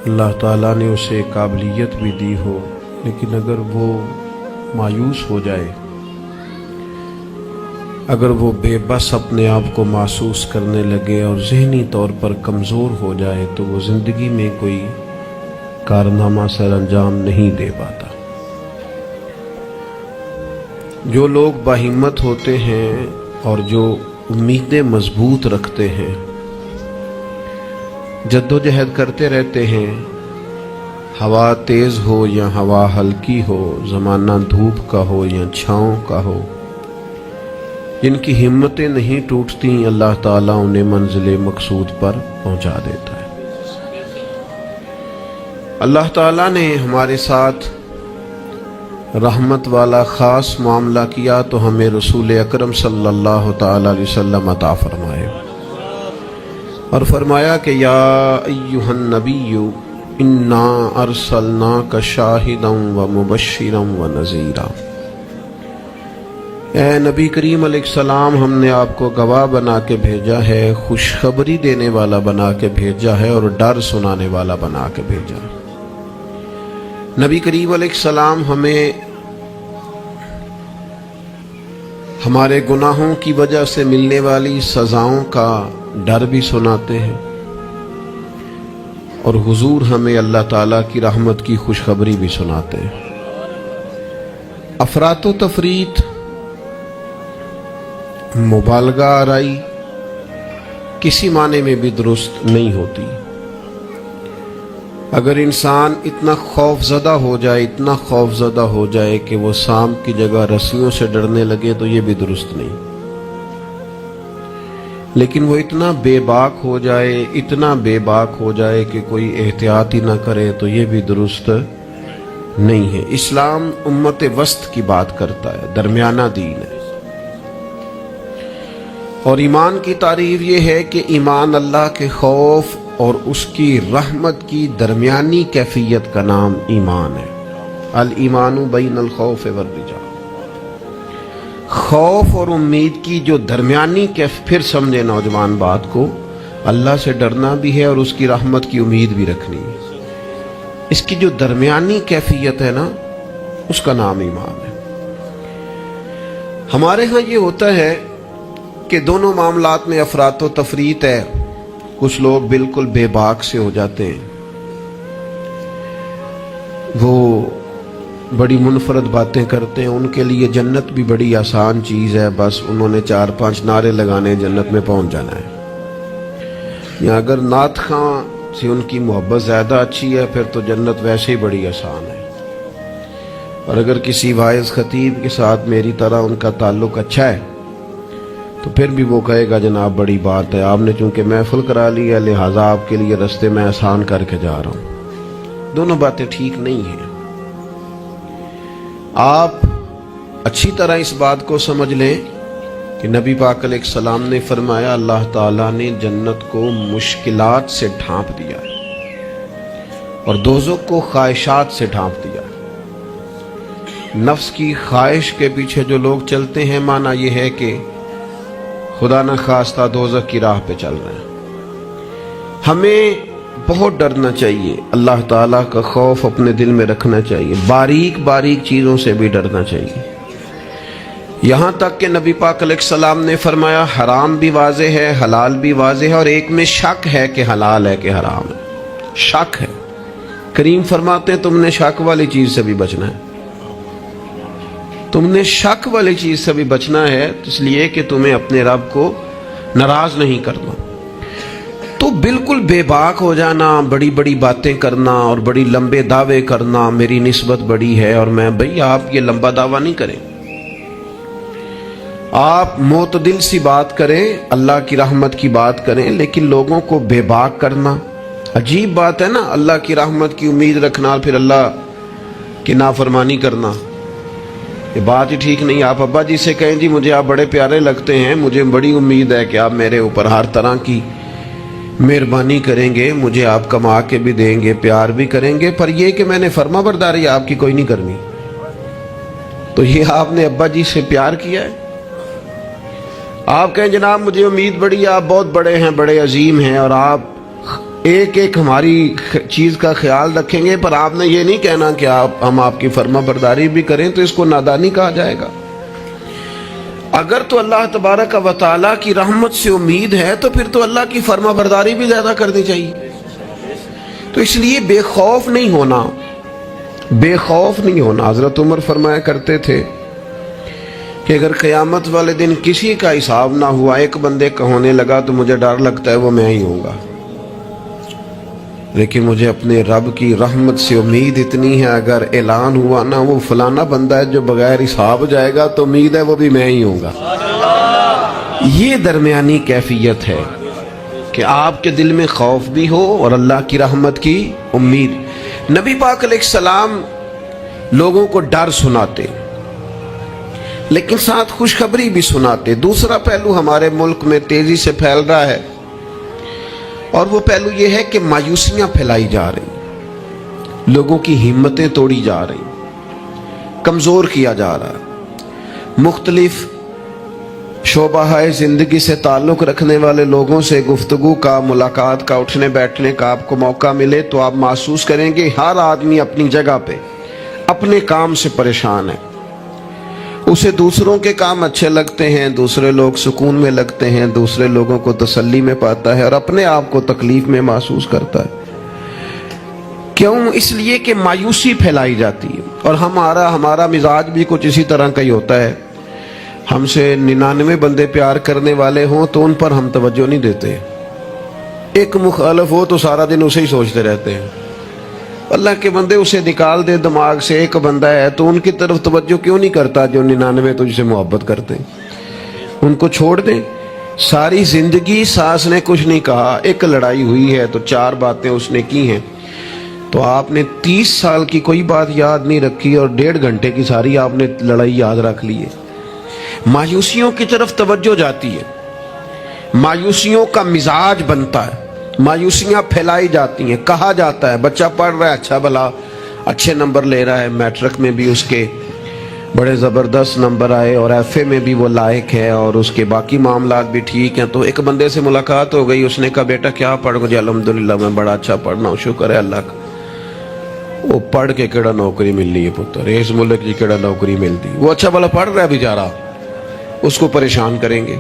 اللہ تعالیٰ نے اسے قابلیت بھی دی ہو، لیکن اگر وہ مایوس ہو جائے، اگر وہ بے بس اپنے آپ کو محسوس کرنے لگے اور ذہنی طور پر کمزور ہو جائے تو وہ زندگی میں کوئی کارنامہ سر انجام نہیں دے پاتا۔ جو لوگ باہمت ہوتے ہیں اور جو امیدیں مضبوط رکھتے ہیں، جدوجہد کرتے رہتے ہیں، ہوا تیز ہو یا ہوا ہلکی ہو، زمانہ دھوپ کا ہو یا چھاؤں کا ہو، جن کی ہمتیں نہیں ٹوٹتی، اللہ تعالیٰ انہیں منزل مقصود پر پہنچا دیتا ہے۔ اللہ تعالیٰ نے ہمارے ساتھ رحمت والا خاص معاملہ کیا تو ہمیں رسول اکرم صلی اللہ تعالیٰ علیہ وسلم عطا فرمائے، اور فرمایا کہ یا ایہا النبی انا ارسلناک شاہدا ومبشرا ونذیرا، اے نبی کریم علیہ السلام، ہم نے آپ کو گواہ بنا کے بھیجا ہے، خوشخبری دینے والا بنا کے بھیجا ہے، اور ڈر سنانے والا بنا کے بھیجا ہے۔ نبی کریم علیہ السلام ہمیں ہمارے گناہوں کی وجہ سے ملنے والی سزاؤں کا ڈر بھی سناتے ہیں، اور حضور ہمیں اللہ تعالیٰ کی رحمت کی خوشخبری بھی سناتے ہیں۔ افراط و تفریط، مبالغہ آرائی کسی معنی میں بھی درست نہیں ہوتی۔ اگر انسان اتنا خوف زدہ ہو جائے، اتنا خوف زدہ ہو جائے کہ وہ سانپ کی جگہ رسیوں سے ڈرنے لگے تو یہ بھی درست نہیں، لیکن وہ اتنا بے باک ہو جائے، اتنا بے باک ہو جائے کہ کوئی احتیاط ہی نہ کرے تو یہ بھی درست نہیں ہے۔ اسلام امت وسط کی بات کرتا ہے، درمیانہ دین ہے، اور ایمان کی تعریف یہ ہے کہ ایمان اللہ کے خوف اور اس کی رحمت کی درمیانی کیفیت کا نام ایمان ہے۔ الایمان بین الخوف والرجاء، خوف اور امید کی جو درمیانی پھر سمجھے نوجوان بات کو، اللہ سے ڈرنا بھی ہے اور اس کی رحمت کی امید بھی رکھنی ہے، اس کی جو درمیانی کیفیت ہے نا، اس کا نام ایمان ہے۔ ہمارے ہاں یہ ہوتا ہے کہ دونوں معاملات میں افراط و تفریط ہے، کچھ لوگ بالکل بے باک سے ہو جاتے ہیں، وہ بڑی منفرد باتیں کرتے ہیں، ان کے لیے جنت بھی بڑی آسان چیز ہے، بس انہوں نے 4-5 نعرے لگانے، جنت میں پہنچ جانا ہے۔ یا اگر نعت خواں سے ان کی محبت زیادہ اچھی ہے پھر تو جنت ویسے ہی بڑی آسان ہے، اور اگر کسی واعظ خطیب کے ساتھ میری طرح ان کا تعلق اچھا ہے تو پھر بھی وہ کہے گا جناب بڑی بات ہے، آپ نے چونکہ محفل کرا لی ہے لہٰذا آپ کے لیے رستے میں آسان کر کے جا رہا ہوں۔ دونوں باتیں ٹھیک نہیں ہیں۔ آپ اچھی طرح اس بات کو سمجھ لیں کہ نبی پاک علیہ السلام نے فرمایا اللہ تعالیٰ نے جنت کو مشکلات سے ڈھانپ دیا ہے اور دوزخ کو خواہشات سے ڈھانپ دیا ہے۔ نفس کی خواہش کے پیچھے جو لوگ چلتے ہیں، معنی یہ ہے کہ خدا نہ خواستہ دوزخ کی راہ پہ چل رہے ہیں۔ ہمیں بہت ڈرنا چاہیے، اللہ تعالیٰ کا خوف اپنے دل میں رکھنا چاہیے، باریک باریک چیزوں سے بھی ڈرنا چاہیے، یہاں تک کہ نبی پاک علیہ السلام نے فرمایا حرام بھی واضح ہے، حلال بھی واضح ہے، اور ایک میں شک ہے کہ حلال ہے کہ حرام ہے، شک ہے۔ کریم فرماتے ہیں تم نے شک والی چیز سے بھی بچنا ہے، تم نے شک والی چیز سے بھی بچنا ہے، اس لیے کہ تمہیں اپنے رب کو ناراض نہیں کرنا۔ تو بالکل بے باک ہو جانا، بڑی بڑی باتیں کرنا اور بڑی لمبے دعوے کرنا، میری نسبت بڑی ہے اور میں، بھئی آپ یہ لمبا دعویٰ نہیں کریں، آپ معتدل سی بات کریں، اللہ کی رحمت کی بات کریں، لیکن لوگوں کو بے باک کرنا عجیب بات ہے نا، اللہ کی رحمت کی امید رکھنا پھر اللہ کی نافرمانی کرنا، یہ بات ہی ٹھیک نہیں۔ آپ ابا جی سے کہیں جی مجھے آپ بڑے پیارے لگتے ہیں، مجھے بڑی امید ہے کہ آپ میرے اوپر ہر طرح کی مہربانی کریں گے، مجھے آپ کما کے بھی دیں گے، پیار بھی کریں گے، پر یہ کہ میں نے فرما برداری آپ کی کوئی نہیں کرنی، تو یہ آپ نے ابا جی سے پیار کیا ہے؟ آپ کہیں جناب مجھے امید بڑی، آپ بہت بڑے ہیں، بڑے عظیم ہیں، اور آپ ایک ایک ہماری چیز کا خیال رکھیں گے، پر آپ نے یہ نہیں کہنا کہ ہم آپ کی فرما برداری بھی کریں، تو اس کو نادانی کہا جائے گا۔ اگر تو اللہ تبارک و تعالیٰ کی رحمت سے امید ہے تو پھر تو اللہ کی فرما برداری بھی زیادہ کرنی چاہیے۔ تو اس لیے بے خوف نہیں ہونا، بے خوف نہیں ہونا۔ حضرت عمر فرمایا کرتے تھے کہ اگر قیامت والے دن کسی کا حساب نہ ہوا، ایک بندے کا ہونے لگا تو مجھے ڈر لگتا ہے وہ میں ہی ہوں گا، لیکن مجھے اپنے رب کی رحمت سے امید اتنی ہے، اگر اعلان ہوا نا وہ فلانا بندہ ہے جو بغیر حساب جائے گا تو امید ہے وہ بھی میں ہی ہوں گا۔ یہ درمیانی کیفیت ہے کہ آپ کے دل میں خوف بھی ہو اور اللہ کی رحمت کی امید۔ نبی پاک علیہ السلام لوگوں کو ڈر سناتے لیکن ساتھ خوشخبری بھی سناتے۔ دوسرا پہلو ہمارے ملک میں تیزی سے پھیل رہا ہے، اور وہ پہلو یہ ہے کہ مایوسیاں پھیلائی جا رہی، لوگوں کی ہمتیں توڑی جا رہی، کمزور کیا جا رہا ہے۔ مختلف شعبہ زندگی سے تعلق رکھنے والے لوگوں سے گفتگو کا، ملاقات کا، اٹھنے بیٹھنے کا آپ کو موقع ملے تو آپ محسوس کریں گے ہر آدمی اپنی جگہ پہ اپنے کام سے پریشان ہے۔ اسے دوسروں کے کام اچھے لگتے ہیں، دوسرے لوگ سکون میں لگتے ہیں، دوسرے لوگوں کو تسلی میں پاتا ہے، اور اپنے آپ کو تکلیف میں محسوس کرتا ہے۔ کیوں؟ اس لیے کہ مایوسی پھیلائی جاتی ہے، اور ہمارا مزاج بھی کچھ اسی طرح کا ہی ہوتا ہے۔ ہم سے 99 بندے پیار کرنے والے ہوں تو ان پر ہم توجہ نہیں دیتے، ایک مخالف ہو تو سارا دن اسے ہی سوچتے رہتے ہیں۔ اللہ کے بندے اسے نکال دے دماغ سے، ایک بندہ ہے تو ان کی طرف توجہ کیوں نہیں کرتا جو 99 تجھ سے محبت کرتے ہیں؟ ان کو چھوڑ دیں۔ ساری زندگی ساس نے کچھ نہیں کہا، ایک لڑائی ہوئی ہے تو 4 باتیں اس نے کی ہیں، تو آپ نے 30 سال کی کوئی بات یاد نہیں رکھی اور 1.5 گھنٹے کی ساری آپ نے لڑائی یاد رکھ لی ہے۔ مایوسیوں کی طرف توجہ جاتی ہے، مایوسیوں کا مزاج بنتا ہے، مایوسیاں پھیلائی جاتی ہیں۔ کہا جاتا ہے بچہ پڑھ رہا ہے، اچھا بھلا اچھے نمبر لے رہا ہے، میٹرک میں بھی اس کے بڑے زبردست نمبر آئے اور ایف اے میں بھی وہ لائق ہے اور اس کے باقی معاملات بھی ٹھیک ہیں، تو ایک بندے سے ملاقات ہو گئی، اس نے کہا بیٹا کیا پڑھ گئے؟ الحمدللہ میں بڑا اچھا پڑھنا ہوں، شکر ہے اللہ کا۔ وہ پڑھ کے کیڑا نوکری مل رہی ہے پتر، اس ملک کی کیڑا نوکری ملتی؟ وہ اچھا بھلا پڑھ رہا ہے بیچارہ، اس کو پریشان کریں گے،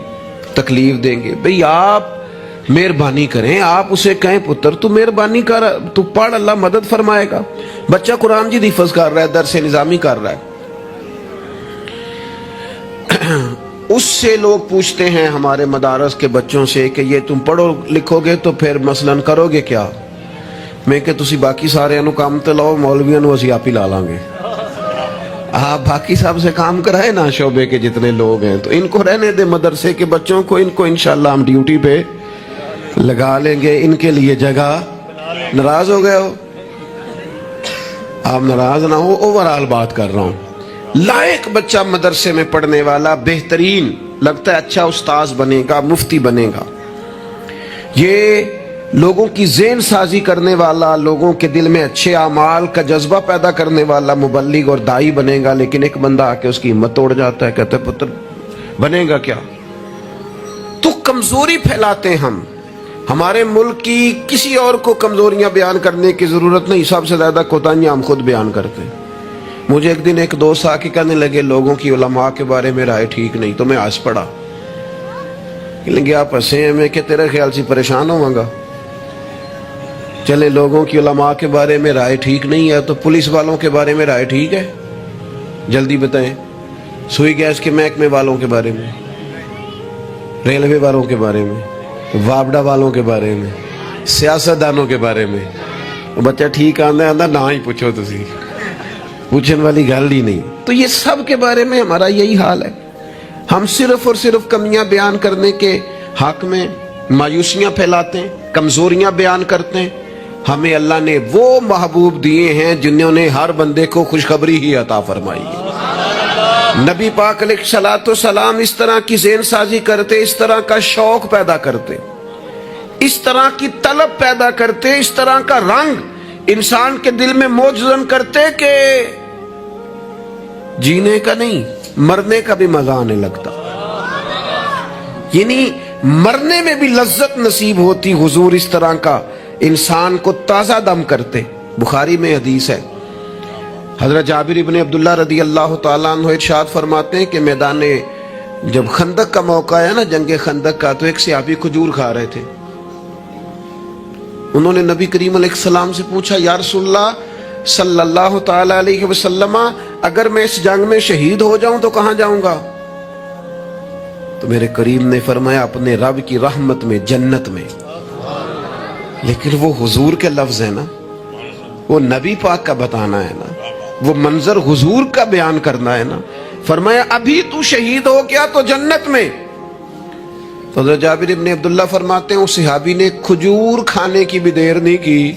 تکلیف دیں گے۔ بھئی آپ مہربانی کریں، آپ اسے کہیں پتر تو مہربانی کر، تو پڑھ، اللہ مدد فرمائے گا۔ بچہ قرآن جی حفظ کر رہا ہے، درس نظامی کر رہا ہے، اس سے لوگ پوچھتے ہیں ہمارے مدارس کے بچوں سے کہ یہ تم پڑھو لکھو گے تو پھر مثلاً کرو گے کیا؟ میں کہ تسی باقی سارے انو کام تے لاؤ، مولویاں نو اسی آپ ہی لا لیں گے۔ آپ باقی صاحب سے کام کرائے نا، شعبے کے جتنے لوگ ہیں، تو ان کو رہنے دے، مدرسے کے بچوں کو، ان کو انشاءاللہ ہم ڈیوٹی پہ لگا لیں گے، ان کے لیے جگہ۔ ناراض ہو گئے ہو؟ آپ ناراض نہ ہو، اوورال بات کر رہا ہوں۔ لائق بچہ مدرسے میں پڑھنے والا، بہترین لگتا ہے، اچھا استاذ بنے گا، مفتی بنے گا، یہ لوگوں کی ذہن سازی کرنے والا، لوگوں کے دل میں اچھے اعمال کا جذبہ پیدا کرنے والا مبلغ اور داعی بنے گا۔ لیکن ایک بندہ آ کے اس کی ہمت توڑ جاتا ہے، کہتا ہے پتر بنے گا کیا؟ تو کمزوری پھیلاتے ہم۔ ہمارے ملک کی کسی اور کو کمزوریاں بیان کرنے کی ضرورت نہیں، سب سے زیادہ کوتاہیاں ہم خود بیان کرتے ہیں۔ مجھے ایک دن ایک دوست آ کے کہنے لگے لوگوں کی علماء کے بارے میں رائے ٹھیک نہیں، تو میں ہنس پڑا، کہ آپ ہنسے ہیں، میں کہ تیرے خیال سے پریشان ہوں گا؟ چلے لوگوں کی علماء کے بارے میں رائے ٹھیک نہیں ہے تو پولیس والوں کے بارے میں رائے ٹھیک ہے؟ جلدی بتائیں۔ سوئی گیس کے محکمے والوں کے بارے میں، ریلوے والوں کے بارے میں، وابڈا والوں کے بارے میں، سیاستدانوں کے بارے میں۔ بچہ ٹھیک آندہ نہ ہی پوچھو، تسی پوچھنے والی گل ہی نہیں۔ تو یہ سب کے بارے میں ہمارا یہی حال ہے، ہم صرف اور صرف کمیاں بیان کرنے کے حق میں مایوسیاں پھیلاتے ہیں، کمزوریاں بیان کرتے ہیں۔ ہمیں اللہ نے وہ محبوب دیے ہیں جنہوں نے ہر بندے کو خوشخبری ہی عطا فرمائی ہے۔ نبی پاک علیہ الصلوۃ والسلام اس طرح کی ذہن سازی کرتے، اس طرح کا شوق پیدا کرتے، اس طرح کی طلب پیدا کرتے، اس طرح کا رنگ انسان کے دل میں موجزن کرتے کہ جینے کا نہیں، مرنے کا بھی مزہ آنے لگتا، یعنی مرنے میں بھی لذت نصیب ہوتی۔ حضور اس طرح کا انسان کو تازہ دم کرتے. بخاری میں حدیث ہے, حضرت جابر ابن عبداللہ رضی اللہ تعالیٰ عنہ ارشاد فرماتے ہیں کہ میدان جب خندق کا موقع ہے نا, جنگ خندق کا, تو ایک صحابی کھجور کھا رہے تھے. انہوں نے نبی کریم علیہ السلام سے پوچھا, یا رسول اللہ صلی اللہ تعالی علیہ وسلم, اگر میں اس جنگ میں شہید ہو جاؤں تو کہاں جاؤں گا؟ تو میرے کریم نے فرمایا, اپنے رب کی رحمت میں, جنت میں. لیکن وہ حضور کے لفظ ہیں نا, وہ نبی پاک کا بتانا ہے نا, وہ منظر حضور کا بیان کرنا ہے نا. فرمایا ابھی تو شہید ہو گیا تو جنت میں. تو حضرت جابر ابن عبداللہ فرماتے ہیں اس صحابی نے کھجور کھانے کی بھی دیر نہیں کی,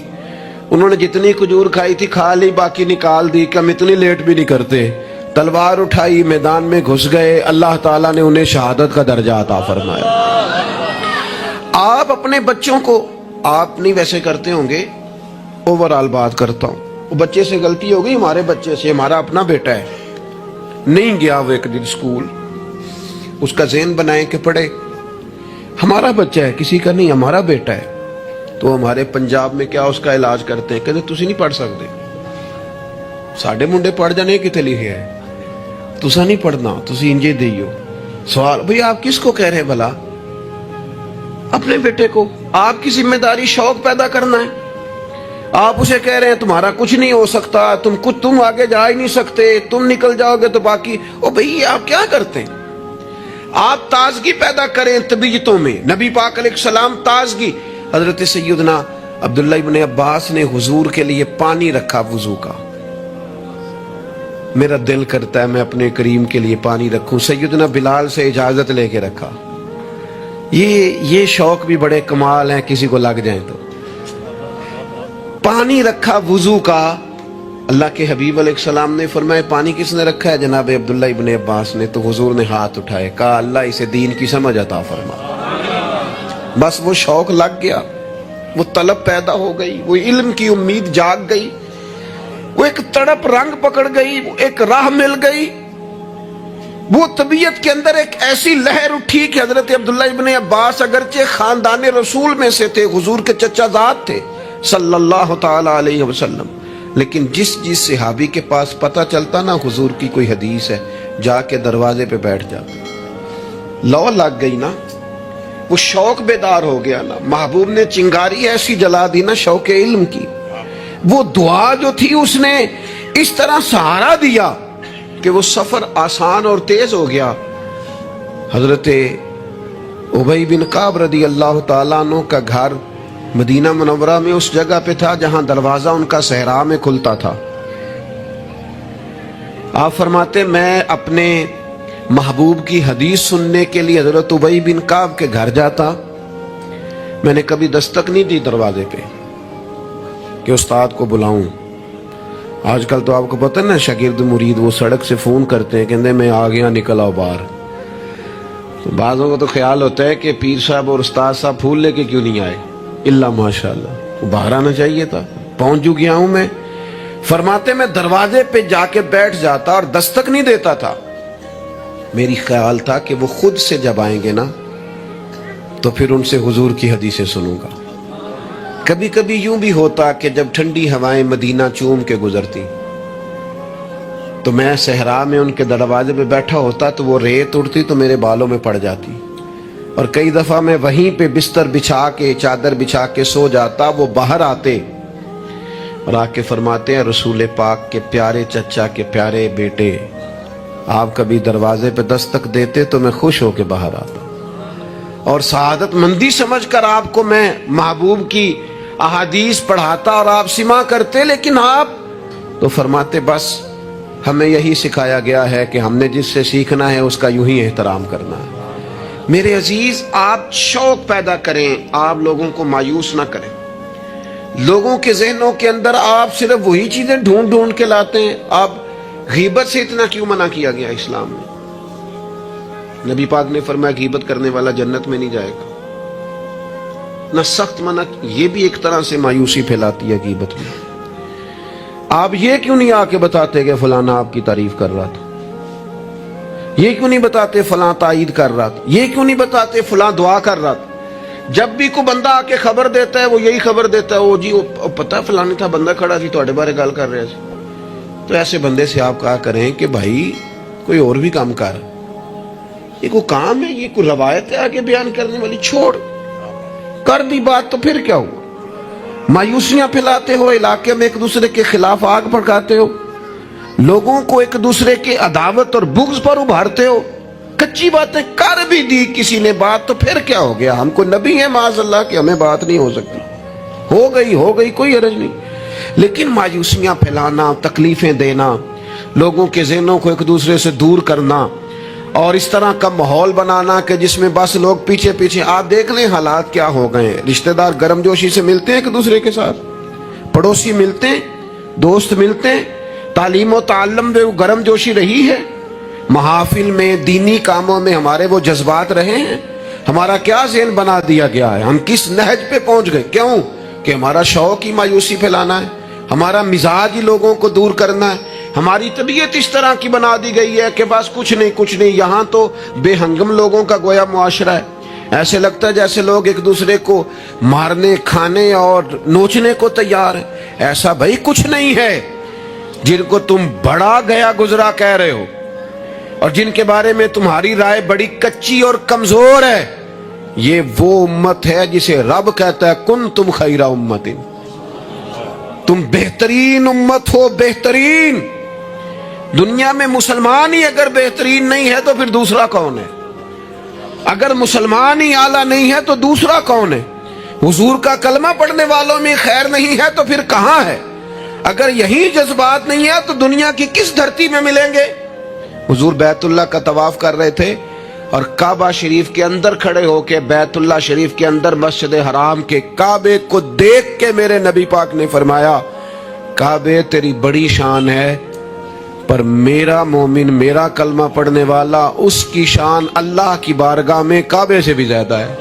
انہوں نے جتنی کھجور کھائی تھی کھا لی, باقی نکال دی کہ ہم اتنی لیٹ بھی نہیں کرتے. تلوار اٹھائی, میدان میں گھس گئے, اللہ تعالیٰ نے انہیں شہادت کا درجہ عطا فرمایا. آپ اپنے بچوں کو, آپ نہیں ویسے کرتے ہوں گے, اوورآل بات کرتا ہوں, وہ بچے سے غلطی ہو گئی, ہمارے بچے سے, ہمارا اپنا بیٹا ہے, نہیں گیا وہ ایک دن اسکول, اس کا ذہن بنائیں کہ پڑھے. ہمارا بچہ ہے, کسی کا نہیں, ہمارا بیٹا ہے. تو ہمارے پنجاب میں کیا اس کا علاج کرتے ہیں, کہتے تسی نہیں پڑھ سکتے, ساڈے منڈے پڑھ جانے کتے لکھے ہے, تسا نہیں پڑھنا, تسی انجے دیو. سوال, بھئی آپ کس کو کہہ رہے ہیں بھلا؟ اپنے بیٹے کو. آپ کی ذمہ داری شوق پیدا کرنا ہے. آپ اسے کہہ رہے ہیں تمہارا کچھ نہیں ہو سکتا, تم آگے جا ہی نہیں سکتے, تم نکل جاؤ گے تو باقی. او بھئی آپ کیا کرتے ہیں؟ آپ تازگی پیدا کریں طبیعتوں میں. نبی پاک علیہ السلام تازگی. حضرت سیدنا عبداللہ ابن عباس نے حضور کے لیے پانی رکھا وضو کا. میرا دل کرتا ہے میں اپنے کریم کے لیے پانی رکھوں. سیدنا بلال سے اجازت لے کے رکھا. یہ شوق بھی بڑے کمال ہیں, کسی کو لگ جائیں تو. پانی رکھا وضو کا. اللہ کے حبیب علیہ السلام نے فرمایا پانی کس نے رکھا ہے؟ جناب عبداللہ ابن عباس نے. تو حضور نے ہاتھ اٹھائے, کہا اللہ اسے دین کی سمجھ عطا فرما. بس وہ شوق لگ گیا, وہ طلب پیدا ہو گئی, وہ علم کی امید جاگ گئی, وہ ایک تڑپ رنگ پکڑ گئی, وہ ایک راہ مل گئی. وہ طبیعت کے اندر ایک ایسی لہر اٹھی کہ حضرت عبداللہ ابن عباس اگرچہ خاندان رسول میں سے تھے, حضور کے چچا زاد تھے صلی اللہ تعالی علیہ وسلم, لیکن جس صحابی کے پاس پتہ چلتا نا حضور کی کوئی حدیث ہے, جا کے دروازے پہ بیٹھ جاتا. لو لگ گئی نا, وہ شوق بیدار ہو گیا نا. محبوب نے چنگاری ایسی جلا دی نا شوق علم کی. وہ دعا جو تھی اس نے اس طرح سہارا دیا کہ وہ سفر آسان اور تیز ہو گیا. حضرت ابی بن کعب رضی اللہ تعالیٰ عنہ کا گھر مدینہ منورہ میں اس جگہ پہ تھا جہاں دروازہ ان کا صحرا میں کھلتا تھا. آپ فرماتے میں اپنے محبوب کی حدیث سننے کے لیے حضرت ابی بن کعب کے گھر جاتا. میں نے کبھی دستک نہیں دی دروازے پہ کہ استاد کو بلاؤں. آج کل تو آپ کو پتہ نا شاگرد مرید وہ سڑک سے فون کرتے ہیں, کہتے میں آ گیا, نکل آؤ باہر. تو بعضوں کو تو خیال ہوتا ہے کہ پیر صاحب اور استاد صاحب پھول لے کے کیوں نہیں آئے, اللہ ماشاءاللہ وہ باہر آنا چاہیے تھا, پہنچ جو گیا ہوں میں. فرماتے میں دروازے پہ جا کے بیٹھ جاتا اور دستک نہیں دیتا تھا. میری خیال تھا کہ وہ خود سے جب آئیں گے نا تو پھر ان سے حضور کی حدیثیں سنوں گا. کبھی کبھی یوں بھی ہوتا کہ جب ٹھنڈی ہوائیں مدینہ چوم کے گزرتی تو میں صحرا میں ان کے دروازے پہ بیٹھا ہوتا تو وہ ریت اڑتی تو میرے بالوں میں پڑ جاتی, اور کئی دفعہ میں وہیں پہ بستر بچھا کے چادر بچھا کے سو جاتا. وہ باہر آتے اور آ کے فرماتے ہیں رسول پاک کے پیارے چچا کے پیارے بیٹے, آپ کبھی دروازے پہ دستک دیتے تو میں خوش ہو کے باہر آتا اور سعادت مندی سمجھ کر آپ کو میں محبوب کی احادیث پڑھاتا اور آپ سماع کرتے. لیکن آپ تو فرماتے بس ہمیں یہی سکھایا گیا ہے کہ ہم نے جس سے سیکھنا ہے اس کا یوں ہی احترام کرنا ہے. میرے عزیز, آپ شوق پیدا کریں, آپ لوگوں کو مایوس نہ کریں. لوگوں کے ذہنوں کے اندر آپ صرف وہی چیزیں ڈھونڈ ڈھونڈ کے لاتے ہیں. آپ غیبت سے اتنا کیوں منع کیا گیا اسلام میں؟ نبی پاک نے فرمایا غیبت کرنے والا جنت میں نہیں جائے گا. نہ سخت منع, یہ بھی ایک طرح سے مایوسی پھیلاتی ہے غیبت میں. آپ یہ کیوں نہیں آ کے بتاتے کہ فلانا آپ کی تعریف کر رہا تھا, یہ کیوں نہیں بتاتے فلاں تائید کر رہا تھا, یہ کیوں نہیں بتاتے فلاں دعا کر رہا تھا. جب بھی کوئی بندہ آ کے خبر دیتا ہے وہ یہی خبر دیتا ہے, وہ جی وہ پتہ فلانی تھا بندہ کھڑا سی تواڈے بارے گل کر رہا سی. تو ایسے بندے سے آپ کہا کریں کہ بھائی کوئی اور بھی کام کر, یہ کوئی کام ہے, یہ کوئی روایت ہے آگے بیان کرنے والی, چھوڑ کر دی بات تو پھر کیا ہوا. مایوسیاں پھیلاتے ہو, علاقے میں ایک دوسرے کے خلاف آگ بھڑکاتے ہو, لوگوں کو ایک دوسرے کے عداوت اور بغض پر ابھارتے ہو. کچی باتیں کر بھی دی کسی نے بات تو پھر کیا ہو گیا. ہم کو نبی ہیں معاذ اللہ کہ ہمیں بات نہیں ہو سکتی, ہو گئی کوئی حرج نہیں. لیکن مایوسیاں پھیلانا, تکلیفیں دینا, لوگوں کے ذہنوں کو ایک دوسرے سے دور کرنا اور اس طرح کا ماحول بنانا کہ جس میں بس لوگ پیچھے پیچھے. آپ دیکھ لیں حالات کیا ہو گئے ہیں. رشتہ دار گرم جوشی سے ملتے ہیں ایک دوسرے کے ساتھ, پڑوسی ملتے ہیں, دوست ملتے ہیں, تعلیم و تعلم میں وہ گرم جوشی رہی ہے, محافل میں دینی کاموں میں ہمارے وہ جذبات رہے ہیں. ہمارا کیا ذہن بنا دیا گیا ہے, ہم کس نہج پہ پہنچ گئے. کیوں کہ ہمارا شوق ہی مایوسی پھیلانا ہے, ہمارا مزاج ہی لوگوں کو دور کرنا ہے, ہماری طبیعت اس طرح کی بنا دی گئی ہے کہ بس کچھ نہیں. یہاں تو بے ہنگم لوگوں کا گویا معاشرہ ہے. ایسے لگتا ہے جیسے لوگ ایک دوسرے کو مارنے, کھانے اور نوچنے کو تیار ہے. ایسا بھائی کچھ نہیں ہے. جن کو تم بڑا گیا گزرا کہہ رہے ہو اور جن کے بارے میں تمہاری رائے بڑی کچی اور کمزور ہے, یہ وہ امت ہے جسے رب کہتا ہے کنتم خیر امت, تم بہترین امت ہو. بہترین دنیا میں مسلمان ہی اگر بہترین نہیں ہے تو پھر دوسرا کون ہے؟ اگر مسلمان ہی اعلیٰ نہیں ہے تو دوسرا کون ہے؟ حضور کا کلمہ پڑھنے والوں میں خیر نہیں ہے تو پھر کہاں ہے؟ اگر یہی جذبات نہیں ہے تو دنیا کی کس دھرتی میں ملیں گے؟ حضور بیت اللہ کا طواف کر رہے تھے اور کعبہ شریف کے اندر کھڑے ہو کے بیت اللہ شریف کے اندر مسجد حرام کے کعبے کو دیکھ کے میرے نبی پاک نے فرمایا, کعبے تیری بڑی شان ہے پر میرا مومن, میرا کلمہ پڑھنے والا, اس کی شان اللہ کی بارگاہ میں کعبے سے بھی زیادہ ہے.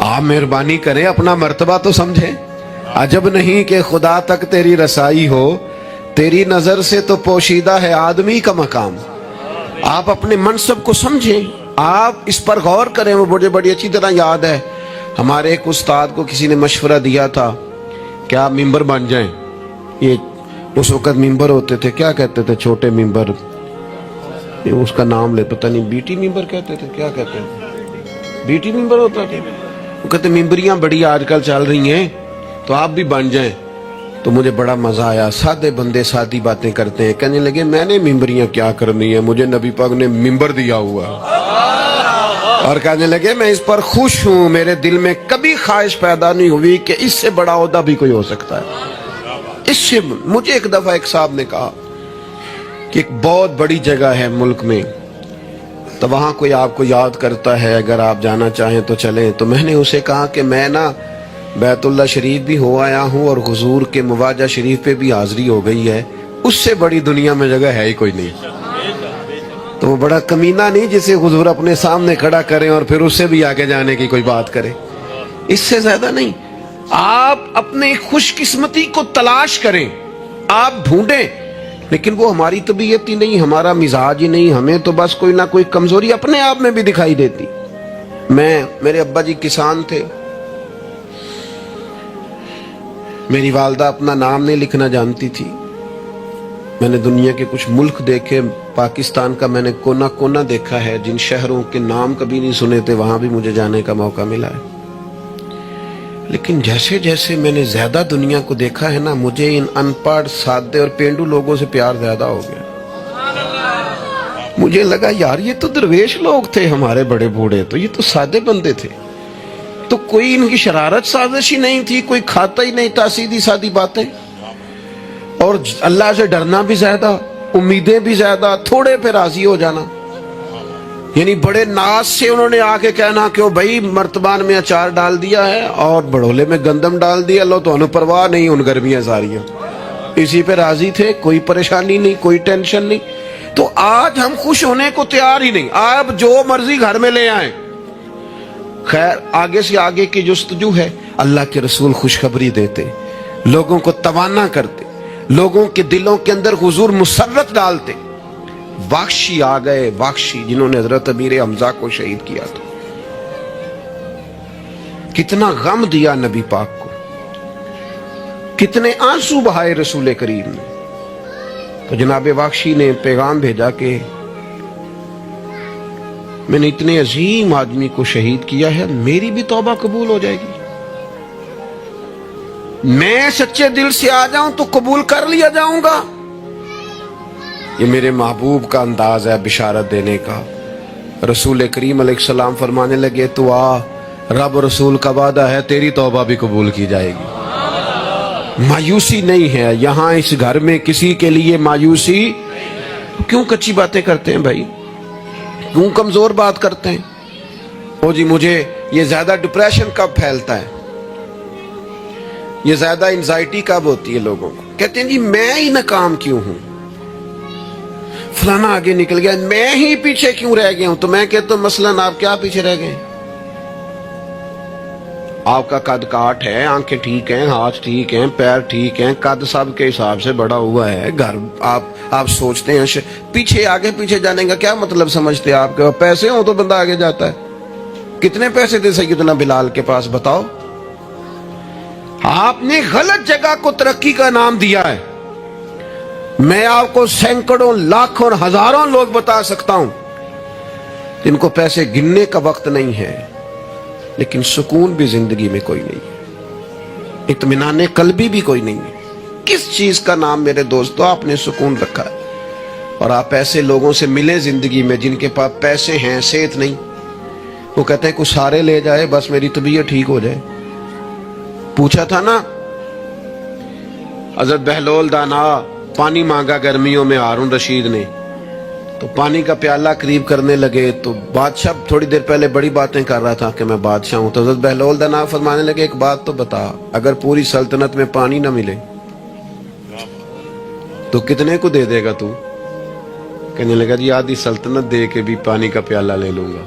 آپ مہربانی کریں اپنا مرتبہ تو سمجھیں. عجب نہیں کہ خدا تک تیری رسائی ہو, تیری نظر سے تو پوشیدہ ہے آدمی کا مقام. آپ اپنے منصب کو سمجھیں, آپ اس پر غور کریں. وہ مجھے بڑی اچھی طرح یاد ہے, ہمارے ایک استاد کو کسی نے مشورہ دیا تھا کہ آپ ممبر بن جائیں. یہ اس وقت ممبر ہوتے تھے, کیا کہتے تھے, چھوٹے ممبر, اس کا نام لے پتہ نہیں, بی ٹی ممبر کہتے تھے, کیا کہتے ہیں, بی ٹی ممبر ہوتا تھا. وہ کہتے ممبریاں بڑی آج کل چل رہی ہیں تو آپ بھی بن جائیں. تو مجھے بڑا مزہ آیا, سادے بندے سادی باتیں کرتے ہیں. کہنے لگے میں نے ممبریاں کیا کرنی ہے, مجھے نبی پاک نے ممبر دیا ہوا. اور کہنے لگے میں اس پر خوش ہوں, میرے دل میں کبھی خواہش پیدا نہیں ہوئی کہ اس سے بڑا عہدہ بھی کوئی ہو سکتا ہے. اس سے مجھے ایک دفعہ ایک صاحب نے کہا کہ ایک بہت بڑی جگہ ہے ملک میں, تو وہاں کوئی آپ کو یاد کرتا ہے, اگر آپ جانا چاہیں تو چلیں. تو میں نے اسے کہا کہ میں نا بیت اللہ شریف بھی ہو آیا ہوں اور حضور کے مواجہ شریف پہ بھی حاضری ہو گئی ہے, اس سے بڑی دنیا میں جگہ ہے ہی کوئی نہیں. تو وہ بڑا کمینہ نہیں جسے حضور اپنے سامنے کھڑا کریں اور پھر اس سے بھی آگے جانے کی کوئی بات کرے. اس سے زیادہ نہیں. آپ اپنے خوش قسمتی کو تلاش کریں, آپ ڈھونڈیں, لیکن وہ ہماری طبیعت ہی نہیں, ہمارا مزاج ہی نہیں. ہمیں تو بس کوئی نہ کوئی کمزوری اپنے آپ میں بھی دکھائی دیتی. میرے ابا جی کسان تھے, میری والدہ اپنا نام نہیں لکھنا جانتی تھی. میں نے دنیا کے کچھ ملک دیکھے, پاکستان کا میں نے کونا کونا دیکھا ہے, جن شہروں کے نام کبھی نہیں سنے تھے وہاں بھی مجھے جانے کا موقع ملا ہے. لیکن جیسے جیسے میں نے زیادہ دنیا کو دیکھا ہے نا, مجھے ان ان پڑھ, سادے اور پینڈو لوگوں سے پیار زیادہ ہو گیا. مجھے لگا یار یہ تو درویش لوگ تھے ہمارے بڑے بوڑھے, تو یہ تو سادے بندے تھے, تو کوئی ان کی شرارت سازش ہی نہیں تھی, کوئی کھاتا ہی نہیں تھا سیدھی سادی باتیں, اور اللہ سے ڈرنا بھی زیادہ, امیدیں بھی زیادہ, تھوڑے پہ راضی ہو جانا. یعنی بڑے ناز سے انہوں نے آ کے کہنا کہ بھائی مرتبان میں اچار ڈال دیا ہے اور بڑھولے میں گندم ڈال دیا, لو تو انہوں پرواہ نہیں, ان گرمیاں ساریاں اسی پہ راضی تھے, کوئی پریشانی نہیں, کوئی ٹینشن نہیں. تو آج ہم خوش ہونے کو تیار ہی نہیں, آپ جو مرضی گھر میں لے آئیں. خیر آگے سے آگے کی جستجو ہے. اللہ کے رسول خوشخبری دیتے, لوگوں کو توانا کرتے, لوگوں کے دلوں کے اندر حضور مسرت ڈالتے. واخشی آ گئے, واخشی جنہوں نے حضرت امیر حمزہ کو شہید کیا تھا. کتنا غم دیا نبی پاک کو، کتنے آنسو بہائے رسول کریم نے. تو جناب بخشی نے پیغام بھیجا کہ میں نے اتنے عظیم آدمی کو شہید کیا ہے، میری بھی توبہ قبول ہو جائے گی؟ میں سچے دل سے آ جاؤں تو قبول کر لیا جاؤں گا؟ یہ میرے محبوب کا انداز ہے بشارت دینے کا. رسول کریم علیہ السلام فرمانے لگے تو آ، رب رسول کا وعدہ ہے تیری توبہ بھی قبول کی جائے گی. مایوسی نہیں ہے یہاں اس گھر میں کسی کے لیے مایوسی. کیوں کچی باتیں کرتے ہیں بھائی؟ کیوں کمزور بات کرتے ہیں؟ او جی مجھے یہ زیادہ ڈپریشن کب پھیلتا ہے، یہ زیادہ انزائٹی کب ہوتی ہے لوگوں کو؟ کہتے ہیں جی میں ہی ناکام کیوں ہوں، فلانا آگے نکل گیا، میں ہی پیچھے کیوں رہ گیا ہوں. تو میں کہتا ہوں مثلاً آپ کیا پیچھے رہ گئے؟ آپ کا قد کاٹ ہے، آنکھیں ٹھیک ہیں، ہاتھ ٹھیک ہیں، پیر ٹھیک ہیں، قد سب کے حساب سے بڑا ہوا ہے. گھر آپ سوچتے ہیں پیچھے آگے پیچھے جانے کا کیا مطلب سمجھتے ہیں؟ آپ کے پیسے ہوں تو بندہ آگے جاتا ہے. کتنے پیسے تھے سیدنا بلال کے پاس بتاؤ؟ آپ نے غلط جگہ کو ترقی کا نام دیا ہے. میں آپ کو سینکڑوں لاکھوں ہزاروں لوگ بتا سکتا ہوں جن کو پیسے گننے کا وقت نہیں ہے، لیکن سکون بھی زندگی میں کوئی نہیں ہے، اطمینان قلبی بھی کوئی نہیں ہے. کس چیز کا نام میرے دوستو آپ نے سکون رکھا ہے؟ اور آپ ایسے لوگوں سے ملیں زندگی میں جن کے پاس پیسے ہیں، صحت نہیں، وہ کہتے ہیں کچھ سارے لے جائے بس میری طبیعت ٹھیک ہو جائے. پوچھا تھا نا حضرت بہلول دانا، پانی مانگا گرمیوں میں ہارون رشید نے، تو پانی کا پیالہ قریب کرنے لگے تو بادشاہ تھوڑی دیر پہلے بڑی باتیں کر رہا تھا کہ میں بادشاہ ہوں. تو حضرت بہلول دانا فرمانے لگے ایک بات تو بتا، اگر پوری سلطنت میں پانی نہ ملے تو کتنے کو دے دے گا تو؟ کہنے لگا جی آدھی سلطنت دے کے بھی پانی کا پیالہ لے لوں گا.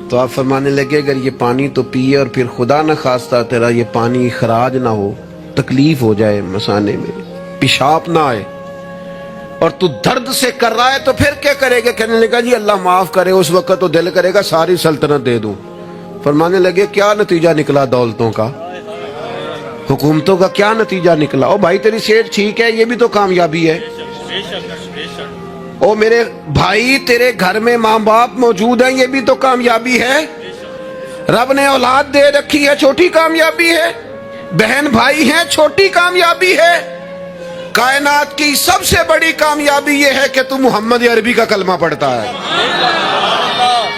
تو آپ فرمانے لگے اگر یہ پانی تو پیے اور پھر خدا نہ خواستہ تیرا یہ پانی خراج نہ ہو، تکلیف ہو جائے، مسانے میں پیشاب نہ آئے، اور تو درد سے کر رہا ہے تو پھر کیا کرے گا؟ کہنے لگا جی اللہ معاف کرے، اس وقت تو دل کرے گا ساری سلطنت دے دوں. فرمانے لگے کیا نتیجہ نکلا دولتوں کا، حکومتوں کا کیا نتیجہ نکلا؟ او بھائی تیری صحت ٹھیک ہے، یہ بھی تو کامیابی ہے. او میرے بھائی تیرے گھر میں ماں باپ موجود ہیں، یہ بھی تو کامیابی ہے. رب نے اولاد دے رکھی ہے، چھوٹی کامیابی ہے. بہن بھائی ہیں، چھوٹی کامیابی ہے. کائنات کی سب سے بڑی کامیابی یہ ہے کہ تو محمد عربی کا کلمہ پڑھتا ہے،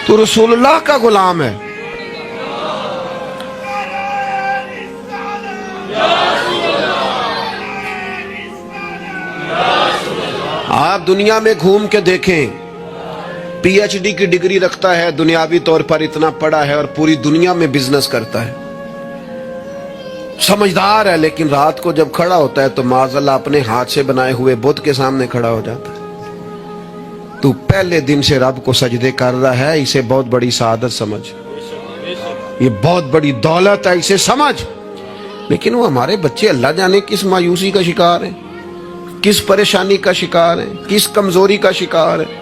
تو رسول اللہ کا غلام ہے. آپ دنیا میں گھوم کے دیکھیں، پی ایچ ڈی کی ڈگری رکھتا ہے، دنیاوی طور پر اتنا پڑھا ہے اور پوری دنیا میں بزنس کرتا ہے، سمجھدار ہے، لیکن رات کو جب کھڑا ہوتا ہے تو معاذاللہ اپنے ہاتھ سے بنائے ہوئے بت کے سامنے کھڑا ہو جاتا ہے. تو پہلے دن سے رب کو سجدے کر رہا ہے، اسے بہت بڑی سعادت سمجھ، یہ بہت بڑی دولت ہے، اسے سمجھ. لیکن وہ ہمارے بچے اللہ جانے کس مایوسی کا شکار ہیں، کس پریشانی کا شکار ہیں، کس کمزوری کا شکار ہیں.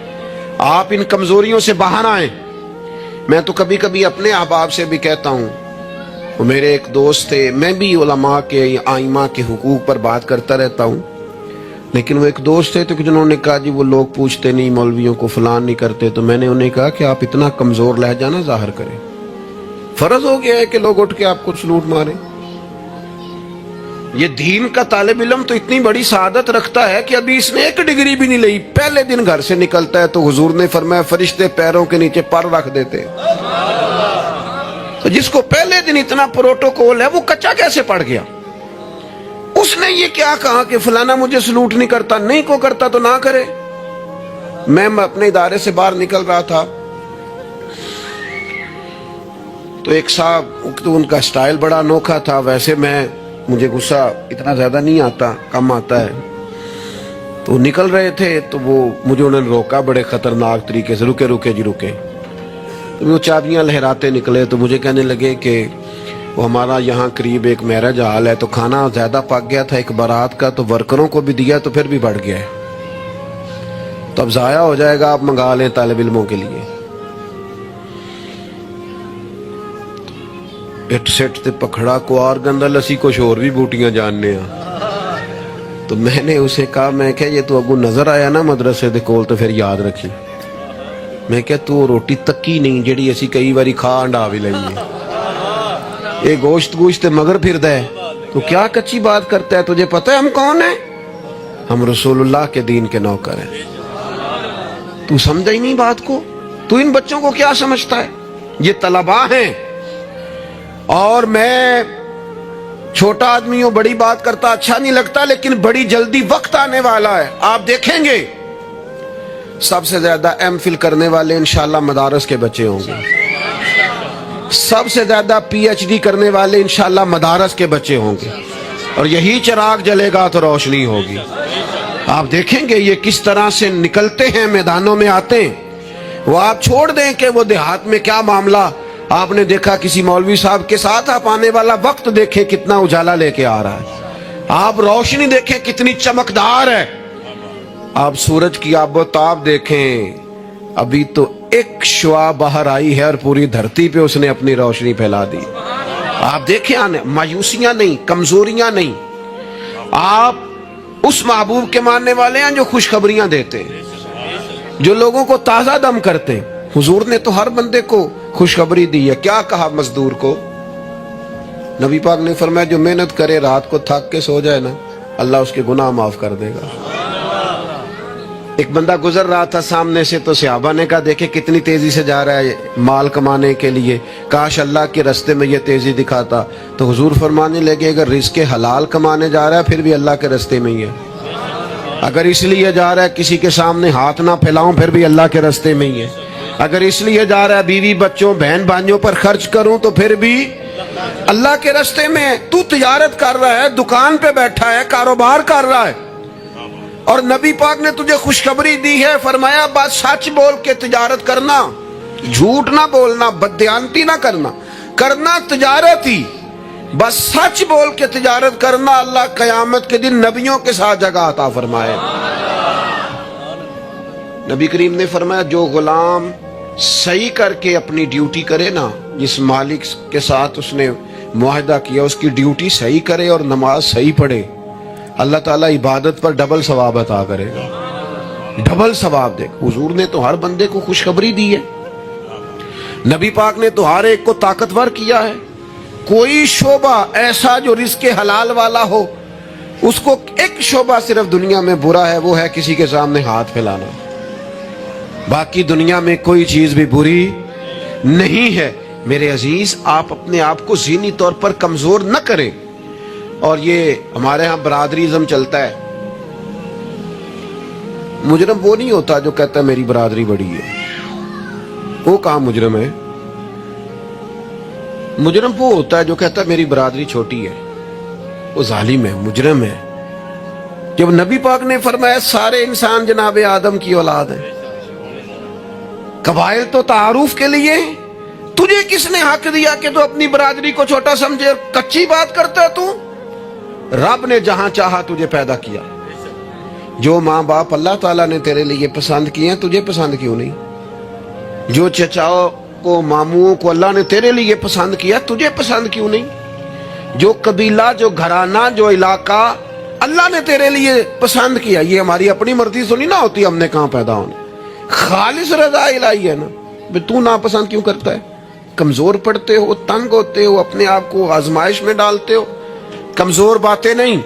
آپ ان کمزوریوں سے باہر آئیں. میں تو کبھی کبھی اپنے احباب سے بھی کہتا ہوں، وہ میرے ایک دوست تھے، میں بھی علماء کے آئمہ کے حقوق پر بات کرتا رہتا ہوں، لیکن وہ ایک دوست تھے تو جنہوں نے کہا جی وہ لوگ پوچھتے نہیں مولویوں کو، فلان نہیں کرتے. تو میں نے انہیں کہا کہ آپ اتنا کمزور لہجہ نہ ظاہر کریں، فرض ہو گیا ہے کہ لوگ اٹھ کے آپ کو سلوٹ ماریں. یہ دین کا طالب علم تو اتنی بڑی سعادت رکھتا ہے کہ ابھی اس نے ایک ڈگری بھی نہیں لی، پہلے دن گھر سے نکلتا ہے تو حضور نے فرمایا فرشتے پیروں کے نیچے پر رکھ دیتے. تو جس کو پہلے دن اتنا پروٹوکول ہے وہ کچا کیسے پڑ گیا؟ اس نے یہ کیا کہا کہ فلانا مجھے سلوٹ نہیں کرتا، نہیں کو کرتا تو نہ کرے. میں اپنے ادارے سے باہر نکل رہا تھا تو ایک صاحب، تو ان کا سٹائل بڑا انوکھا تھا، ویسے مجھے غصہ اتنا زیادہ نہیں آتا، کم آتا ہے. تو نکل رہے تھے تو مجھے انہوں نے روکا بڑے خطرناک طریقے سے، رکے رکے جی رکے. تو وہ چابیاں لہراتے نکلے تو مجھے کہنے لگے کہ وہ ہمارا یہاں قریب ایک میرج ہال ہے، تو کھانا زیادہ پک گیا تھا ایک بارات کا، تو ورکروں کو بھی دیا تو پھر بھی بڑھ گیا ہے، تو اب ضائع ہو جائے گا، آپ منگا لیں طالب علموں کے لیے. اٹ سٹ تے پکھڑا کوار گندا لسی کچھ اور بھی بوٹیاں جاننے ہیں. تو میں نے اسے کہا, میں کہ یہ تو اگو نظر آیا نا مدرسے دے کول تو پھر یاد رکھی. میں کہ تو روٹی تکی نہیں جیڑی اسی کئی باری کھا انڈا بھی لئیے, یہ گوشت مگر پھر دے تو کیا کچی بات کرتا ہے. تجھے پتہ ہے ہم کون ہیں؟ ہم رسول اللہ کے دین کے نوکر ہیں. تو سمجھا ہی نہیں بات کو. تو ان بچوں کو کیا سمجھتا ہے؟ یہ طلباء ہیں, اور میں چھوٹا آدمی ہوں, بڑی بات کرتا اچھا نہیں لگتا, لیکن بڑی جلدی وقت آنے والا ہے. آپ دیکھیں گے سب سے زیادہ ایم فل کرنے والے انشاءاللہ مدارس کے بچے ہوں گے. سب سے زیادہ پی ایچ ڈی کرنے والے انشاءاللہ مدارس کے بچے ہوں گے. اور یہی چراغ جلے گا تو روشنی ہوگی. آپ دیکھیں گے یہ کس طرح سے نکلتے ہیں, میدانوں میں آتے ہیں. وہ آپ چھوڑ دیں کہ وہ دیہات میں کیا معاملہ, آپ نے دیکھا کسی مولوی صاحب کے ساتھ, آپ آنے والا وقت دیکھیں کتنا اجالا لے کے آ رہا ہے. آپ روشنی دیکھیں کتنی چمکدار ہے. آپ سورج کی آب و تاب دیکھیں, ابھی تو ایک شعاع باہر آئی ہے اور پوری دھرتی پہ اس نے اپنی روشنی پھیلا دی. آپ دیکھیں آنے, مایوسیاں نہیں, کمزوریاں نہیں. آپ اس محبوب کے ماننے والے ہیں جو خوشخبریاں دیتے ہیں, جو لوگوں کو تازہ دم کرتے ہیں. حضور نے تو ہر بندے کو خوشخبری دی ہے. کیا کہا مزدور کو؟ نبی پاک نے فرمایا جو محنت کرے رات کو تھک کے سو جائے نا, اللہ اس کے گناہ معاف کر دے گا. ایک بندہ گزر رہا تھا سامنے سے, تو صحابہ نے کہا دیکھیں کتنی تیزی سے جا رہا ہے مال کمانے کے لیے, کاش اللہ کے رستے میں یہ تیزی دکھاتا. تو حضور فرمانے لگے اگر رزق حلال کمانے جا رہا ہے پھر بھی اللہ کے رستے میں ہی ہے. اگر اس لیے جا رہا ہے کسی کے سامنے ہاتھ نہ پھیلاؤں پھر بھی اللہ کے رستے میں ہی ہے. اگر اس لیے جا رہا ہے بیوی بچوں بہن بھائیوں پر خرچ کروں تو پھر بھی اللہ کے رستے میں ہے. تو تجارت کر رہا ہے, دکان پہ بیٹھا ہے, کاروبار کر رہا ہے, اور نبی پاک نے تجھے خوشخبری دی ہے, فرمایا بات سچ بول کے تجارت کرنا, جھوٹ نہ بولنا, بددیانتی نہ کرنا, کرنا تجارت ہی, بس سچ بول کے تجارت کرنا. اللہ قیامت کے دن نبیوں کے ساتھ جگہ عطا فرمائے. نبی کریم نے فرمایا جو غلام صحیح کر کے اپنی ڈیوٹی کرے نا, جس مالک کے ساتھ اس نے معاہدہ کیا اس کی ڈیوٹی صحیح کرے اور نماز صحیح پڑھے, اللہ تعالیٰ عبادت پر ڈبل ثواب عطا کرے گا. ڈبل ثواب دے. حضور نے تو ہر بندے کو خوشخبری دی ہے. نبی پاک نے تو ہر ایک کو طاقتور کیا ہے. کوئی شعبہ ایسا جو رزق حلال والا ہو, اس کو ایک شعبہ صرف دنیا میں برا ہے, وہ ہے کسی کے سامنے ہاتھ پھیلانا. باقی دنیا میں کوئی چیز بھی بری نہیں ہے. میرے عزیز, آپ اپنے آپ کو ذہنی طور پر کمزور نہ کریں. اور یہ ہمارے ہاں برادریزم چلتا ہے. مجرم وہ نہیں ہوتا جو کہتا ہے میری برادری بڑی ہے. وہ کہاں مجرم ہے؟ مجرم وہ ہوتا ہے جو کہتا ہے میری برادری چھوٹی ہے, وہ ظالم ہے, مجرم ہے. جب نبی پاک نے فرمایا سارے انسان جناب آدم کی اولاد ہیں, قبائل تو تعارف کے لیے, تجھے کس نے حق دیا کہ تو اپنی برادری کو چھوٹا سمجھے؟ کچی بات کرتا ہے تو. رب نے جہاں چاہا تجھے پیدا کیا. جو ماں باپ اللہ تعالیٰ نے تیرے لیے پسند کیے ہیں تجھے پسند کیوں نہیں؟ جو چچاؤں کو ماموں کو اللہ نے تیرے لیے پسند کیا تجھے پسند کیوں نہیں؟ جو قبیلہ, جو گھرانہ, جو علاقہ اللہ نے تیرے لیے پسند کیا, یہ ہماری اپنی مرضی تو نہیں نہ ہوتی ہم نے کہاں پیدا ہونا, خالص رضا الہی ہے نا. تو ناپسند کیوں کرتا ہے؟ کمزور پڑتے ہو, تنگ ہوتے ہو, اپنے آپ کو آزمائش میں ڈالتے ہو. کمزور باتیں نہیں.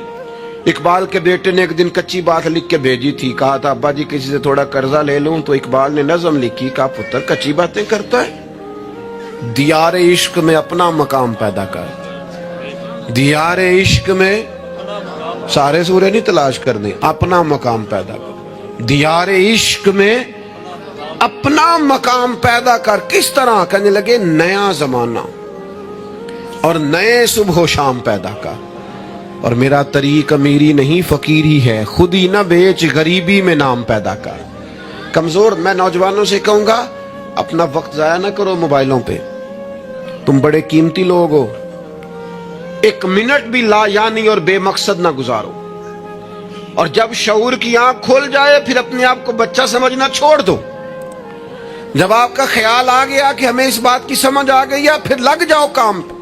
اقبال کے بیٹے نے ایک دن کچی بات لکھ کے بھیجی تھی, کہا تھا ابا جی کسی سے تھوڑا قرضہ لے لوں, تو اقبال نے نظم لکھی, کہا پتر کچی باتیں کرتا ہے, دیار عشق میں اپنا مقام پیدا کر. دیار عشق میں سارے سورے نہیں تلاش کرنے, اپنا مقام پیدا کر. دیار عشق میں اپنا مقام پیدا کر. کس طرح؟ کہنے لگے نیا زمانہ اور نئے صبح و شام پیدا کر. اور میرا طریق امیری نہیں فقیری ہے, خود ہی نہ بیچ غریبی میں نام پیدا کر. کمزور, میں نوجوانوں سے کہوں گا اپنا وقت ضائع نہ کرو موبائلوں پہ, تم بڑے قیمتی لوگ ہو. ایک منٹ بھی لا یعنی اور بے مقصد نہ گزارو. اور جب شعور کی آنکھ کھول جائے پھر اپنے آپ کو بچہ سمجھنا چھوڑ دو. جب آپ کا خیال آ گیا کہ ہمیں اس بات کی سمجھ آ گئی ہے, پھر لگ جاؤ کام پہ.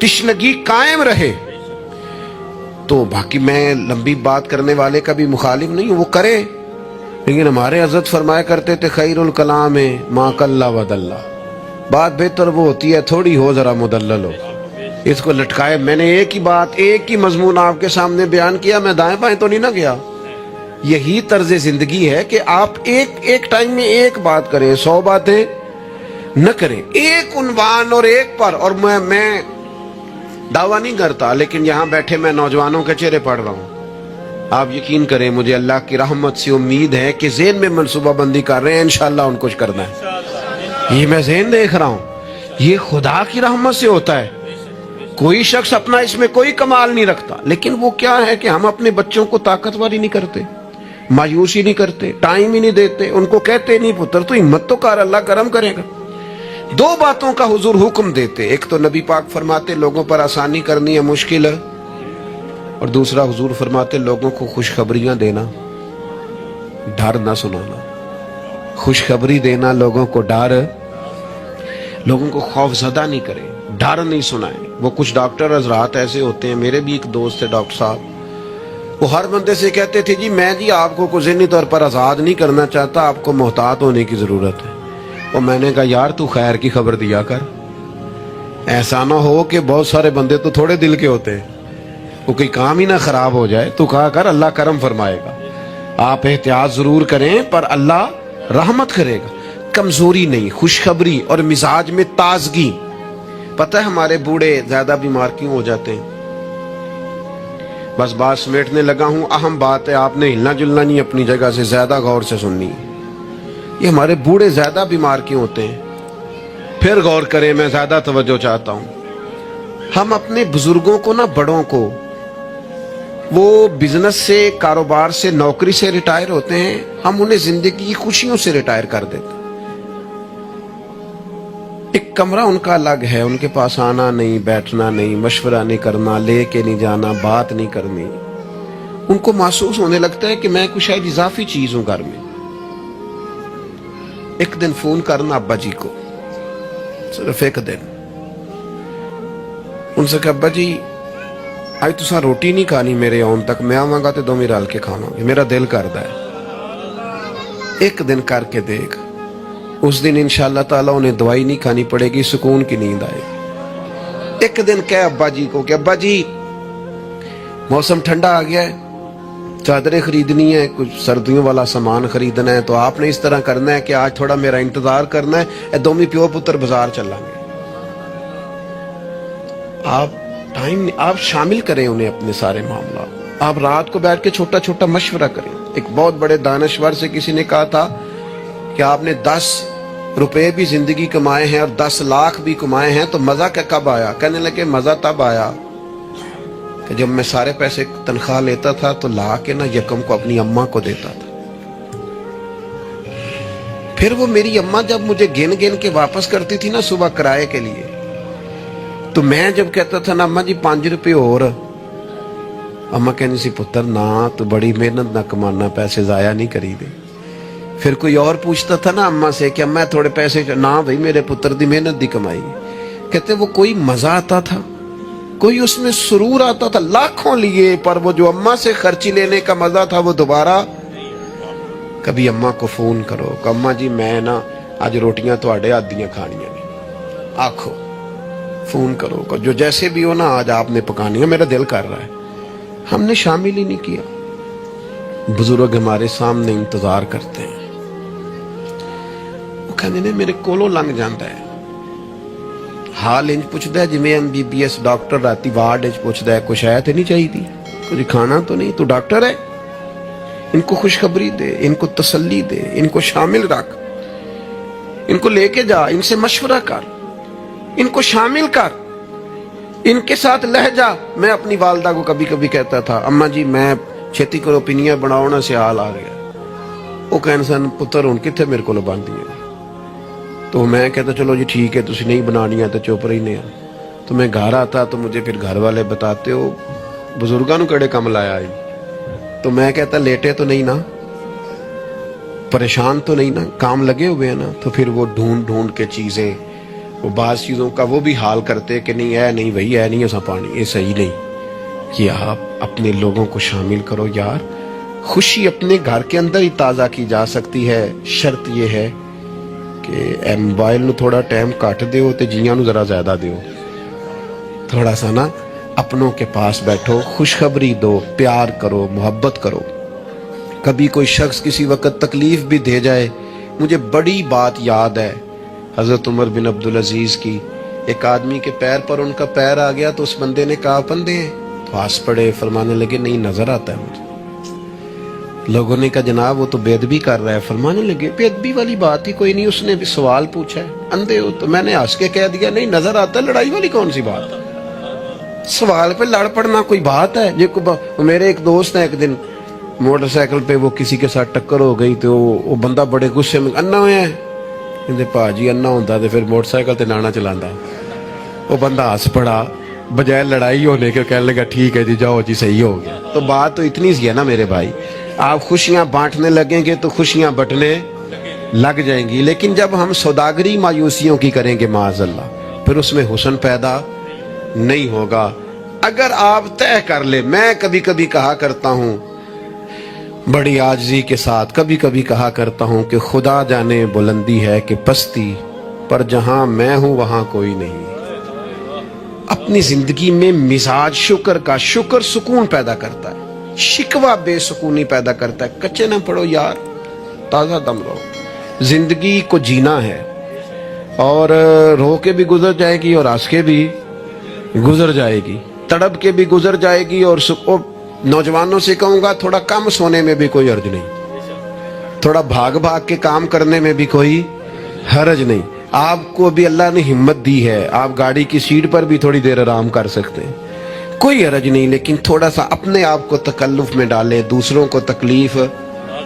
تشنگی قائم رہے. تو باقی میں لمبی بات کرنے والے کا بھی مخالف نہیں ہوں، وہ کرے، لیکن ہمارے حضرت فرمایا کرتے تھے خیر الکلام ما قل ودل، بات بہتر وہ ہوتی ہے تھوڑی ہو ذرا مدلل ہو. اس کو لٹکائے. میں نے ایک ہی بات، ایک ہی مضمون آپ کے سامنے بیان کیا، میں دائیں بائیں تو نہیں نہ گیا. یہی طرز زندگی ہے کہ آپ ایک ٹائم میں ایک بات کریں، 100 باتیں نہ کریں، ایک عنوان اور ایک پر. اور میں دعویٰ نہیں کرتا، لیکن یہاں بیٹھے میں نوجوانوں کے چہرے پڑھ رہا ہوں. آپ یقین کریں، مجھے اللہ کی رحمت سے امید ہے کہ ذہن میں منصوبہ بندی کر رہے ہیں، انشاءاللہ ان کچھ کرنا ہے. یہ میں ذہن دیکھ رہا ہوں، یہ خدا کی رحمت سے ہوتا ہے. کوئی شخص اپنا اس میں کوئی کمال نہیں رکھتا، لیکن وہ کیا ہے کہ ہم اپنے بچوں کو طاقتور ہی نہیں کرتے، مایوسی نہیں کرتے، ٹائم ہی نہیں دیتے. ان کو کہتے نہیں پتر تو ہمت تو کر، اللہ کرم کرے گا. 2 باتوں کا حضور حکم دیتے، ایک تو نبی پاک فرماتے لوگوں پر آسانی کرنی ہے مشکل ہے، اور دوسرا حضور فرماتے لوگوں کو خوشخبریاں دینا، ڈر نہ سنانا. خوشخبری دینا، لوگوں کو ڈر، لوگوں کو خوف زدہ نہیں کرے، ڈر نہیں سنائے. وہ کچھ ڈاکٹر حضرات ایسے ہوتے ہیں، میرے بھی ایک دوست ہے ڈاکٹر صاحب، وہ ہر بندے سے کہتے تھے میں آپ کو ذہنی طور پر آزاد نہیں کرنا چاہتا، آپ کو محتاط ہونے کی ضرورت ہے. اور میں نے کہا یار تو خیر کی خبر دیا کر، ایسا نہ ہو کہ بہت سارے بندے تو تھوڑے دل کے ہوتے ہیں، وہ کوئی کام ہی نہ خراب ہو جائے. تو کہا کر اللہ کرم فرمائے گا. آپ احتیاط ضرور کریں پر اللہ رحمت کرے گا. کمزوری نہیں، خوشخبری اور مزاج میں تازگی. پتہ ہے ہمارے بوڑھے زیادہ بیمار کیوں ہو جاتے ہیں؟ بس بات سمیٹنے لگا ہوں، اہم بات ہے، آپ نے ہلنا جلنا نہیں اپنی جگہ سے، زیادہ غور سے سننی. یہ ہمارے بوڑھے زیادہ بیمار کیوں ہوتے ہیں؟ پھر غور کریں، میں زیادہ توجہ چاہتا ہوں. ہم اپنے بزرگوں کو نہ، بڑوں کو، وہ بزنس سے، کاروبار سے، نوکری سے ریٹائر ہوتے ہیں، ہم انہیں زندگی کی خوشیوں سے ریٹائر کر دیتے. ایک کمرہ ان کا الگ ہے، ان کے پاس آنا نہیں، بیٹھنا نہیں، مشورہ نہیں کرنا، لے کے نہیں جانا، بات نہیں کرنی. ان کو محسوس ہونے لگتا ہے کہ میں کچھ شاید اضافی چیز ہوں گھر میں. ایک دن فون کرنا ابا جی کو، صرف ایک دن، ان سے کہ ابا جی آج تساں روٹی نہیں کھانی میرے آن تک، میں آواں گا تے دوویں رل کے کھاواں گے، میرا دل کردا ہے. ایک دن کر کے دیکھ، اس دن انشاءاللہ تعالیٰ انہیں دوائی نہیں کھانی پڑے گی، سکون کی نیند آئے گی. ایک دن کہے ابا جی کو کہ ابا جی موسم ٹھنڈا آ گیا ہے، چادریں خریدنی ہے، کچھ سردیوں والا سامان خریدنا ہے، تو آپ نے اس طرح کرنا ہے کہ آج تھوڑا میرا انتظار کرنا ہے، اے دومی پیو پتر بازار چلیں گے. آپ شامل کریں انہیں اپنے سارے معاملات. آپ رات کو بیٹھ کے چھوٹا چھوٹا مشورہ کریں. ایک بہت بڑے دانشور سے کسی نے کہا تھا کہ آپ نے 10 روپے بھی زندگی کمائے ہیں اور 10 لاکھ بھی کمائے ہیں تو مزہ کب آیا؟ کہنے لگے مزہ تب آیا کہ جب میں سارے پیسے تنخواہ لیتا تھا تو لا کے نہ یکم کو اپنی اماں کو دیتا تھا. پھر وہ میری اماں جب مجھے گن گن کے واپس کرتی تھی نا صبح کرائے کے لیے، تو میں جب کہتا تھا نا اماں جی 5 روپے اور، اماں کہنی سی پتر نہ تو بڑی محنت نہ کمانا، پیسے ضائع نہیں کری دے. پھر کوئی اور پوچھتا تھا نا اماں سے کہ اماں تھوڑے پیسے، نہ بھائی میرے پتر دی محنت دی کمائی. کہتے وہ کوئی مزہ آتا تھا، کوئی اس میں سرور آتا تھا. لاکھوں لیے پر وہ جو اماں سے خرچی لینے کا مزہ تھا وہ دوبارہ. کبھی اماں کو فون کرو کہ اماں جی میں نا آج روٹیاں تواڈے ہاتھ دیاں کھانیاں نے، آکھو، فون کرو کہ جو جیسے بھی ہو نا آج آپ نے پکانی ہے، میرا دل کر رہا ہے. ہم نے شامل ہی نہیں کیا. بزرگ ہمارے سامنے انتظار کرتے ہیں، وہ کہنے نے میرے کولوں لنگ جاندہ ہے، حال انج پوچھتا ہے جی میں MBBS ڈاکٹر راتی وارڈ انج پوچھتا ہے کچھ ہے تو نہیں چاہیے تھی، کچھ کھانا تو نہیں، تو ڈاکٹر ہے. ان کو خوشخبری دے، ان کو تسلی دے، ان کو شامل رکھ، ان کو لے کے جا، ان سے مشورہ کر، ان کو شامل کر، ان کے ساتھ لہجہ. میں اپنی والدہ کو کبھی کبھی کہتا تھا اماں جی میں چھتی کرو پینیاں بناؤنا سے حال آ گیا. وہ کہنے سن پتر ہن کتھے میرے کو باندھی ہے. تو میں کہتا چلو جی ٹھیک ہے تسی نہیں بنانیاں تو چپ رہی نہیں. تو میں گھر آتا تو مجھے پھر گھر والے بتاتے ہو بزرگاں نو کیڑے کم لایا آئی. تو میں کہتا لیٹے تو نہیں نا، پریشان تو نہیں نا، کام لگے ہوئے ہیں نا. تو پھر وہ ڈھونڈ ڈھونڈ کے چیزیں وہ بعض چیزوں کا وہ بھی حال کرتے کہ نہیں ہے نہیں بھائی ہے نہیں ایسا پانی، یہ صحیح نہیں کہ آپ اپنے لوگوں کو شامل کرو یار۔ خوشی اپنے گھر کے اندر ہی تازہ کی جا سکتی ہے، شرط یہ ہے کہ اے موبائل نو تھوڑا ٹائم کٹ دیو تے جیاں نو ذرا زیادہ دیو، تھوڑا سا نا اپنوں کے پاس بیٹھو، خوشخبری دو، پیار کرو، محبت کرو۔ کبھی کوئی شخص کسی وقت تکلیف بھی دے جائے، مجھے بڑی بات یاد ہے حضرت عمر بن عبدالعزیز کی، ایک آدمی کے پیر پر ان کا پیر آ گیا تو اس بندے نے کہا بندے ہیں تو ہنس پڑے، فرمانے لگے نہیں نظر آتا ہے مجھے۔ لوگوں نے کہا جناب وہ تو بے ادبی کر رہا ہے، فرمانے لگے بے ادبی والی بات ہی کوئی نہیں، اس نے بھی سوال پوچھا ہے اندھے ہو، تو میں نے ہنس کے کہہ دیا نہیں نظر آتا ہے، لڑائی والی کون سی بات ہے، سوال پہ لڑ پڑنا کوئی بات ہے؟ میرے ایک دوست ہیں، ایک دن موٹر سائیکل پہ وہ کسی کے ساتھ ٹکر ہو گئی تو وہ بندہ بڑے غصے میں انا ہویا ہے، کہتے پاجی انا ہوتا تو پھر موٹر سائیکل تے نانا چلانا۔ وہ بندہ ہنس پڑا، بجائے لڑائی ہونے کے کہنے لگا ٹھیک ہے جی جاؤ جی صحیح ہو گیا۔ تو بات تو اتنی سی ہے نا میرے بھائی، آپ خوشیاں بانٹنے لگیں گے تو خوشیاں بٹنے لگ جائیں گی، لیکن جب ہم سوداگری مایوسیوں کی کریں گے معاذ اللہ، پھر اس میں حسن پیدا نہیں ہوگا۔ اگر آپ طے کر لیں، میں کبھی کبھی کہا کرتا ہوں بڑی عاجزی کے ساتھ، کبھی کبھی کہا کرتا ہوں کہ خدا جانے بلندی ہے کہ پستی، پر جہاں میں ہوں وہاں کوئی نہیں۔ اپنی زندگی میں مزاج شکر کا، شکر سکون پیدا کرتا ہے، شکوہ بے سکونی پیدا کرتا ہے۔ کچے نہ پڑو یار، تازہ دم رہو، زندگی کو جینا ہے، اور رو کے بھی گزر جائے گی اور ہنس کے بھی گزر جائے گی، تڑپ کے بھی گزر جائے گی، اور نوجوانوں سے کہوں گا تھوڑا کم سونے میں بھی کوئی حرج نہیں، تھوڑا بھاگ بھاگ کے کام کرنے میں بھی کوئی حرج نہیں۔ آپ کو بھی اللہ نے ہمت دی ہے، آپ گاڑی کی سیٹ پر بھی تھوڑی دیر آرام کر سکتے ہیں، کوئی حرج نہیں، لیکن تھوڑا سا اپنے آپ کو تکلف میں ڈالیں، دوسروں کو تکلیف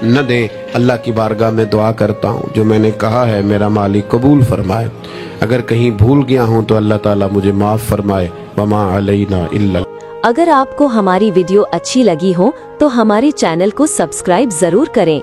نہ دیں۔ اللہ کی بارگاہ میں دعا کرتا ہوں جو میں نے کہا ہے میرا مالک قبول فرمائے، اگر کہیں بھول گیا ہوں تو اللہ تعالیٰ مجھے معاف فرمائے۔ وما علینا الا۔ اگر آپ کو ہماری ویڈیو اچھی لگی ہو تو ہمارے چینل کو سبسکرائب ضرور کریں۔